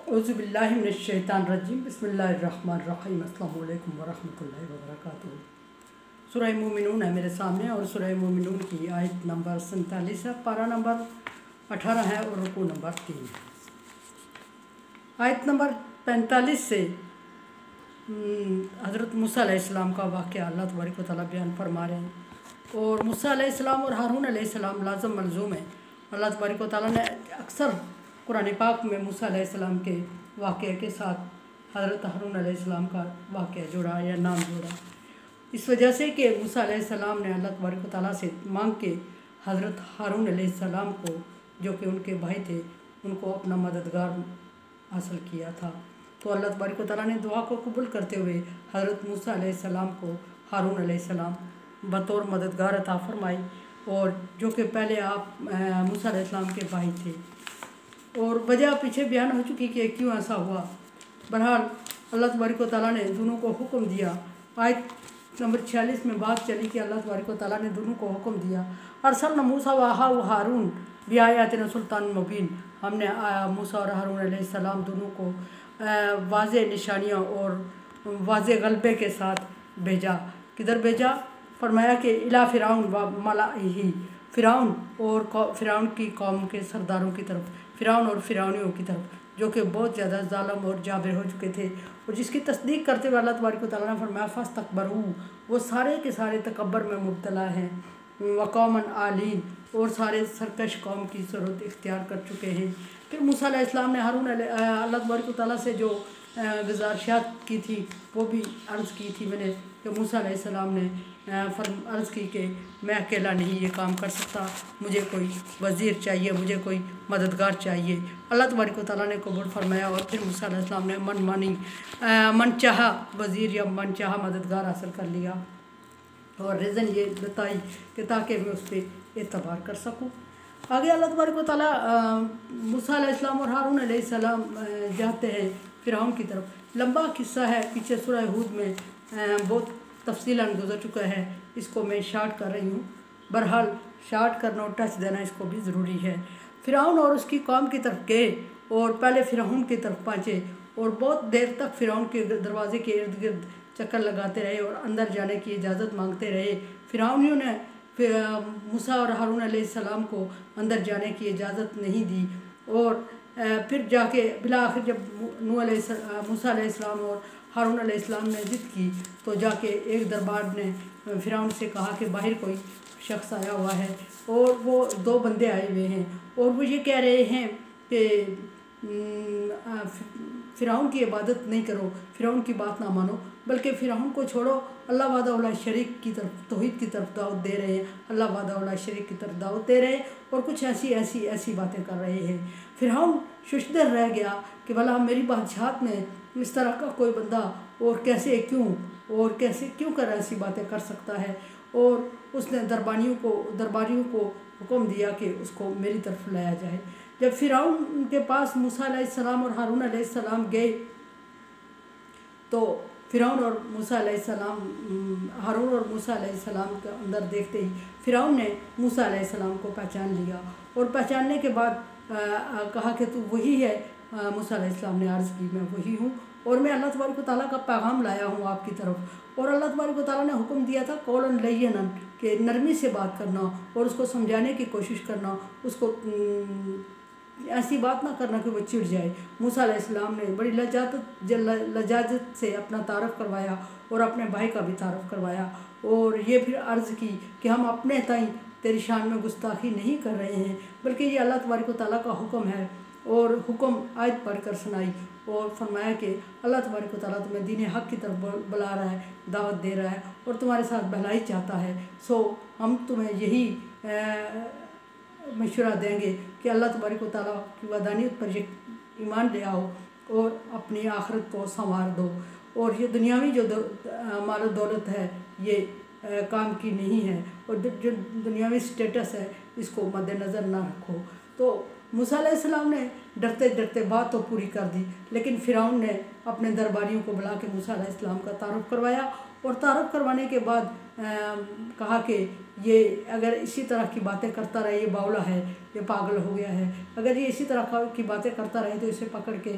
औज़ुबिल्लाहि मिनश्शैतानिर्रजीम बिस्मिल्लाहिर्रहमानिर्रहीम अस्सलामु अलैकुम वरहमतुल्लाहि वबरकातुहू। सूरह मोमिनून है मेरे सामने और सूरह मोमिनून की आयत नंबर 47 है, पारा नंबर 18 है और रुकू नंबर 3 है। आयत नंबर 45 से हज़रत मूसा अलैहिस्सलाम का वाक़या अल्लाह तबारक व तआला बयान फरमा रहे हैं। और मूसा अलैहिस्सलाम और हारून अलैहिस्सलाम लाज़म मलज़ूम है। अल्लाह तबारक व तआला ने अक्सर कुरान पाक में मूसा अलैहिस्सलाम के वाक़े के साथ हज़रत हारून अलैहिस्सलाम का वाक़या जोड़ा या नाम जोड़ा, इस वजह से कि मूसा अलैहिस्सलाम ने अल्लाह तबारक व तआला से मांग के हज़रत हारून अलैहिस्सलाम को, जो कि उनके भाई थे, उनको अपना मददगार हासिल किया था। तो अल्लाह तबारक व तआला ने दुआ को कबूल करते हुए हज़रत मूसा अलैहिस्सलाम को हारून अलैहिस्सलाम बतौर मददगार अता फरमाई, और जो कि पहले आप मूसा अलैहिस्सलाम के भाई थे। और वजह पीछे बयान हो चुकी कि क्यों ऐसा हुआ। बहरहाल अल्लाह तबारक व तआला ने दोनों को हुक्म दिया। आयत नंबर 46 में बात चली कि अल्लाह तबारक व तआला ने दोनों को हुक्म दिया, अरसलना मूसा व हारून बिआयातिना सुल्तान मुबीन। हमने मूसा और हारून अलैहिस्सलाम दोनों को वाज़े निशानियाँ और वाज़े गलबे के साथ भेजा। किधर भेजा? फरमाया कि इला फ़िरऔन व मलाइही, फ़िरऔन और फ़िरऔन की कौम के सरदारों की तरफ, फ़िरऔन और फ़िरौनियों की तरफ, जो कि बहुत ज़्यादा ज़ालिम और जाबिर हो चुके थे। और जिसकी तस्दीक करते हुए अल्लाह तबारक व तआला ने फरमाया फस्तकबरू, वो सारे के सारे तकब्बर में मुब्तला हैं। व कौमन आलीन, और सारे सरकश कौम की सूरत इख्तियार कर चुके हैं। फिर मूसा अलैहिस्सलाम ने हारून अल्लाह तबारक व तआला से जो गुज़ारिशात की थी वो भी अर्ज़ की थी मैंने, कि मूसा अलैहिस्सलाम ने अर्ज़ की कि मैं अकेला नहीं ये काम कर सकता, मुझे कोई वज़ीर चाहिए, मुझे कोई मददगार चाहिए। अल्लाह तबारक व तआला ने कबूल फरमाया, और फिर मूसा अलैहिस्सलाम ने मनचाहा वज़ीर या मनचाहा मददगार हासिल कर लिया। और रीज़न ये बताई कि ताकि मैं उस पर एतबार कर सकूँ। आगे अल्लाह तबारक व तआला मूसा अलैहिस्सलाम और हारून अलैहिस्सलाम जाते हैं फ़िरऔन की तरफ। लंबा किस्सा है, पीछे सूरह हूद में बहुत तफसीलन गुजर चुका है, इसको मैं शार्ट कर रही हूँ। बहरहाल शार्ट करना और टच देना इसको भी ज़रूरी है। फ़िरऔन और उसकी कौम की तरफ गए और पहले फ़िरऔन की तरफ पहुँचे और बहुत देर तक फ़िरऔन के दरवाजे के इर्द गिर्द चक्कर लगाते रहे और अंदर जाने की इजाज़त मांगते रहे। फ़िरऔनियों ने मूसा और हारून अलैहिस्सलाम को अंदर जाने की इजाज़त नहीं दी। और फिर जाके बिला आखिर जब मूसा अलैहिस्सलाम और हारून अलैहिस्सलाम ने ज़िद की, तो जाके एक दरबार ने फ़िरऔन से कहा कि बाहर कोई शख्स आया हुआ है, और वो दो बंदे आए हुए हैं, और वो ये कह रहे हैं कि फ़िरऔन की इबादत नहीं करो, फ़िरऔन की बात ना मानो, बल्कि फ़िरऔन को छोड़ो, अल्लाह वादा शरीक की तरफ, तौहीद की तरफ दावत दे रहे हैं, अल्लाह वादा शरीक की तरफ दावत दे रहे हैं, और कुछ ऐसी बातें कर रहे हैं। फ़िरऔन शुशदर रह गया कि भला मेरी बादशाहत में इस तरह का कोई बंदा और कैसे क्यों कर ऐसी बातें कर सकता है। और उसने दरबारियों को हुक्म दिया कि उसको मेरी तरफ लाया जाए। जब फ़िरऔन के पास मूसा अलैहिस्सलाम और हारून अलैहिस्सलाम गए, तो फ़िरऔन और हारून और मूसा अलैहिस्सलाम के अंदर देखते ही फ़िरऔन ने मूसा अलैहिस्सलाम को पहचान लिया, और पहचानने के बाद कहा कि तू वही है। मूसा अलैहिस्सलाम ने अर्ज़ की, मैं वही हूँ, और मैं अल्लाह तबारक व तआला का पैगाम लाया हूँ आपकी तरफ। और अल्लाह तबारक व तआला ने हुक्म दिया था कौलन लय्यनन, कि नरमी से बात करना और उसको समझाने की कोशिश करना, उसको ऐसी बात ना करना कि वो चिढ़ जाए। मूसा अलैहिस्सलाम ने बड़ी लजाजत से अपना तारफ़ करवाया और अपने भाई का भी तारफ़ करवाया, और ये फिर अर्ज़ की कि हम अपने ताई तेरी शान में गुस्ताखी नहीं कर रहे हैं, बल्कि ये अल्लाह तबारक व तआला का हुक्म है। और हुक्म आयत पढ़ कर सुनाई और फरमाया कि अल्लाह तबारक व तआला तुम्हें दीन हक़ की तरफ बुला रहा है, दावत दे रहा है, और तुम्हारे साथ भलाई चाहता है। सो हम तुम्हें यही मशवरा देंगे कि अल्लाह तबारक व तआला की वहदानियत पर ईमान ले आओ और अपनी आखिरत को संवार दो, और ये दुनियावी जो माल दौलत है ये काम की नहीं है, और जो दुनियावी स्टेटस है इसको मद्देनज़र ना रखो। तो موسیٰ علیہ السلام نے ڈرتے ڈرتے بات تو پوری کر دی، لیکن فرعون نے اپنے درباریوں کو بلا کے موسیٰ علیہ السلام کا تعارف کروایا، اور تعارف کروانے کے بعد کہا کہ یہ اگر اسی طرح کی باتیں کرتا رہے، یہ باولا ہے، یہ پاگل ہو گیا ہے، اگر یہ اسی طرح کی باتیں کرتا رہے تو اسے پکڑ کے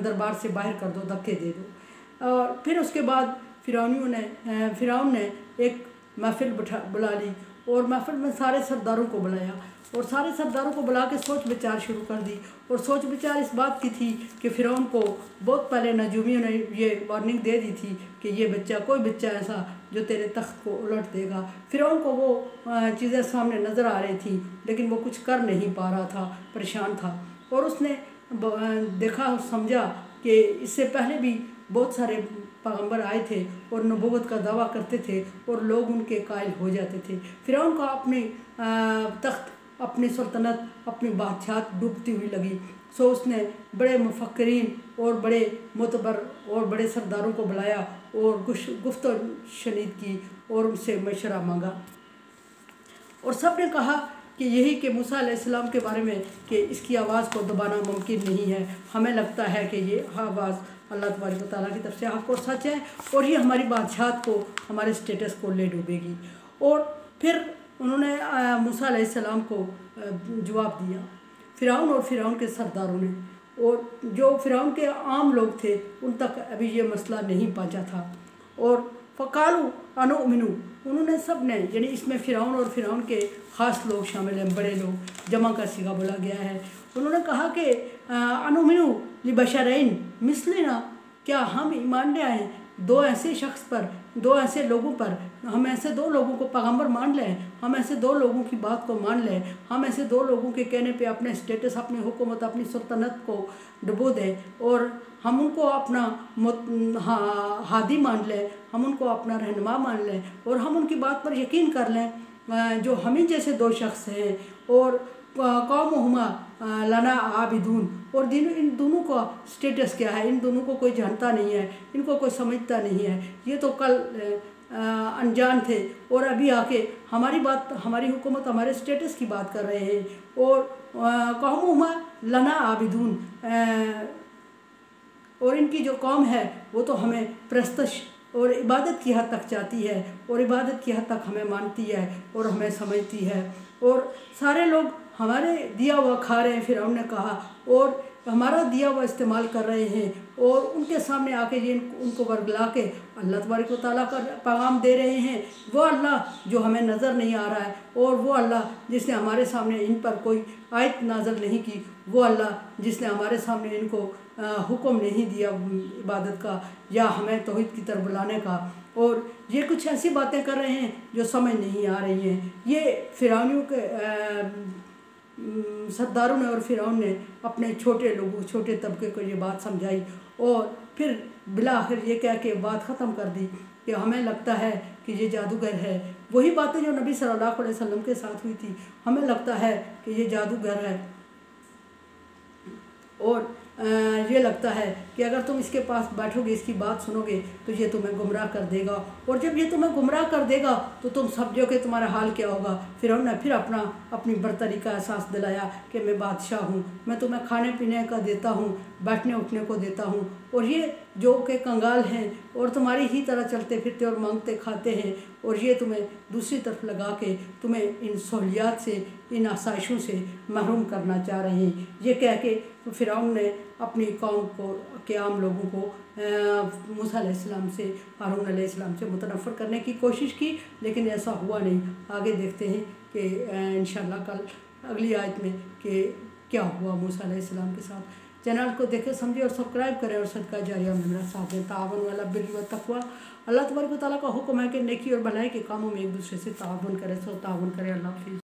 دربار سے باہر کر دو، دھکے دے دو۔ اور پھر اس کے بعد فرعون نے ایک محفل بلا لی، اور محفل میں سارے سرداروں کو بلایا، اور سارے سرداروں کو بلا کے سوچ بچار شروع کر دی، اور سوچ بچار اس بات کی تھی کہ فرعون کو بہت پہلے نجومیوں نے یہ وارننگ دے دی تھی کہ یہ بچہ، کوئی بچہ ایسا جو تیرے تخت کو الٹ دے گا۔ فرعون کو وہ چیزیں سامنے نظر آ رہی تھیں، لیکن وہ کچھ کر نہیں پا رہا تھا، پریشان تھا، اور اس نے دیکھا اور سمجھا کہ اس سے پہلے بھی بہت سارے پیغمبر آئے تھے اور نبوت کا دعویٰ کرتے تھے، اور لوگ ان کے قائل ہو جاتے تھے۔ فرعون کو اپنی تخت، اپنی سلطنت، اپنی بادشاہت ڈوبتی ہوئی لگی، سو اس نے بڑے مفکرین اور بڑے معتبر اور بڑے سرداروں کو بلایا اور گفت و شنید کی اور ان سے مشورہ مانگا، اور سب نے کہا کہ یہی کہ موسیٰ علیہ السلام کے بارے میں کہ اس کی آواز کو دبانا ممکن نہیں ہے، ہمیں لگتا ہے کہ یہ آواز اللہ تبارک و تعالیٰ کی طرف سے حق اور سچ ہے، اور یہ ہماری بادشاہت کو، ہمارے اسٹیٹس کو لے ڈوبے گی۔ اور پھر انہوں نے موسیٰ علیہ السلام کو جواب دیا، فرعون اور فرعون کے سرداروں نے، اور جو فرعون کے عام لوگ تھے ان تک ابھی یہ مسئلہ نہیں پہنچا تھا۔ اور فقالو انؤمنو، انہوں نے سب نے، یعنی اس میں فرعون اور فرعون کے خاص لوگ شامل ہیں، بڑے لوگ، جمع کا صیغہ بولا گیا ہے، انہوں نے کہا کہ انؤمنو لبشرین مثلنا، کیا ہم ایمان لے آئیں دو ایسے شخص پر، دو ایسے لوگوں پر، ہم ایسے دو لوگوں کو پیغمبر مان لیں، ہم ایسے دو لوگوں کی بات کو مان لیں، ہم ایسے دو لوگوں کے کہنے پہ اپنے اسٹیٹس، اپنی حکومت، اپنی سلطنت کو ڈبو دیں، اور ہم ان کو اپنا ہادی مان لیں، ہم ان کو اپنا رہنما مان لیں، اور ہم ان کی بات پر یقین کر لیں، جو ہمیں جیسے دو شخص ہیں، اور قومہما لنا عابدون، اور ان دونوں کا اسٹیٹس کیا ہے، ان دونوں کو کوئی جانتا نہیں ہے، ان کو کوئی سمجھتا نہیں ہے، یہ تو کل انجان تھے اور ابھی آ کے ہماری بات، ہماری حکومت، ہمارے اسٹیٹس کی بات کر رہے ہیں، اور قومہما لنا عابدون، اور ان کی جو قوم ہے وہ تو ہمیں پرستش اور عبادت کی حد تک چاہتی ہے، اور عبادت کی حد تک ہمیں مانتی ہے اور ہمیں سمجھتی ہے، اور سارے لوگ ہمارے دیا ہوا کھا رہے ہیں، فرعون نے کہا، اور ہمارا دیا ہوا استعمال کر رہے ہیں، اور ان کے سامنے آ کے یہ ان کو ورگلا کے اللہ تبارک و تعالیٰ کا پیغام دے رہے ہیں، وہ اللہ جو ہمیں نظر نہیں آ رہا ہے، اور وہ اللہ جس نے ہمارے سامنے ان پر کوئی آیت نازل نہیں کی، وہ اللہ جس نے ہمارے سامنے ان کو حکم نہیں دیا عبادت کا یا ہمیں توحید کی طرف بلانے کا، اور یہ کچھ ایسی باتیں کر رہے ہیں جو سمجھ نہیں آ رہی ہیں۔ یہ فرعونیوں کے سرداروں نے اور فرعون نے اپنے چھوٹے لوگوں، چھوٹے طبقے کو یہ بات سمجھائی، اور پھر بالآخر یہ کہہ کے بات ختم کر دی کہ ہمیں لگتا ہے کہ یہ جادوگر ہے، وہی باتیں جو نبی صلی اللہ علیہ وسلم کے ساتھ ہوئی تھی، ہمیں لگتا ہے کہ یہ جادوگر ہے، اور یہ لگتا ہے کہ اگر تم اس کے پاس بیٹھو گے، اس کی بات سنو گے تو یہ تمہیں گمراہ کر دے گا، اور جب یہ تمہیں گمراہ کر دے گا تو تم سمجھو کہ تمہارا حال کیا ہوگا۔ فرعون نے پھر اپنی برتری کا احساس دلایا کہ میں بادشاہ ہوں، میں تمہیں کھانے پینے کا دیتا ہوں، بیٹھنے اٹھنے کو دیتا ہوں، اور یہ جو کہ کنگال ہیں اور تمہاری ہی طرح چلتے پھرتے اور مانگتے کھاتے ہیں، اور یہ تمہیں دوسری طرف لگا کے تمہیں ان سہولیات سے، ان آسائشوں سے محروم کرنا چاہ رہے ہیں۔ یہ کہہ کے فرعون نے اپنی قوم کو، کے عام لوگوں کو موسیٰ علیہ السلام سے، ہارون علیہ السلام سے متنفر کرنے کی کوشش کی، لیکن ایسا ہوا نہیں۔ آگے دیکھتے ہیں کہ انشاءاللہ کل اگلی آیت میں کہ کیا ہوا موسیٰ علیہ السلام کے ساتھ۔ چینل کو دیکھیں، سمجھیں اور سبسکرائب کریں، اور صدقہ جاریہ میں میرا ساتھ دیں۔ تعاون علی البر والتقوی، اللہ تبارک و تعالیٰ کا حکم ہے کہ نیکی اور بھلائی کے کاموں میں ایک دوسرے سے تعاون کریں، سو تعاون کریں۔ اللہ حافظ۔